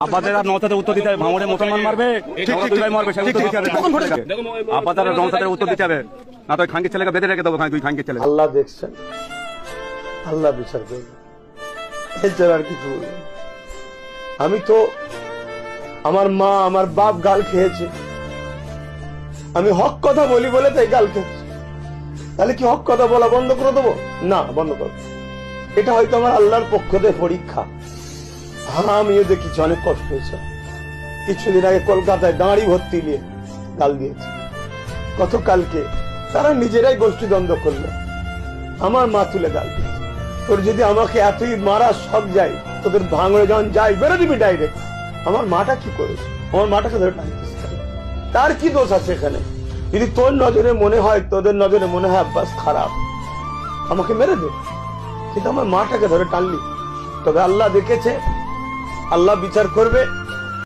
আব্বাদের আর নওসাদের উত্তর দিতে হবে। ভাঙড়ে মুসলমান মারবে, দুই ভাই মারবে, উত্তর দিতে হবে। আব্বাদের আর নওসাদের উত্তর দিতে হবে, না তো খাঙ্কির ছেলেকে বেঁধে রেখে দেবো। দুই খাঙ্কির ছেলে আল্লাহ দেখছেন, আল্লাহ বিচার করবে, এছাড়া আর কিছু বলবেন। আমি তো আমার মা আমার বাপ গাল খেয়েছে, আমি হক কথা বলি বলে তাই গাল খেয়েছি। তাহলে কি হক কথা বলা বন্ধ করে দেবো? না, বন্ধ করবো। এটা হয়তো আমার আল্লাহর পক্ষ থেকে পরীক্ষা। আমিও দেখেছি অনেক কষ্ট হয়েছে। কিছুদিন আগে কলকাতায় দাঁড়ি ভর্তি নিয়ে গাল দিয়েছে। গতকালকে তারা নিজেরাই গোষ্ঠী দ্বন্দ্ব করলো, আমার মা তুলে গাল দিয়েছে। তোর যদি আমাকে এতই মারা শখ যায়, তোদের ভাঙড়ে যখন যাই বেরো দিবি ডাইরেক্ট। আমার মাটা কি করেছে? আমার মাটাকে ধরে টানতেছে, তার কি দোষ আছে এখানে? যদি তোর নজরে মনে হয়, তোদের নজরে মনে হয় আব্বাস খারাপ, আমাকে মেরে দে, কিন্তু আমার মাটাকে ধরে টানলি। তবে আল্লাহ দেখেছে, আল্লাহ বিচার করবে।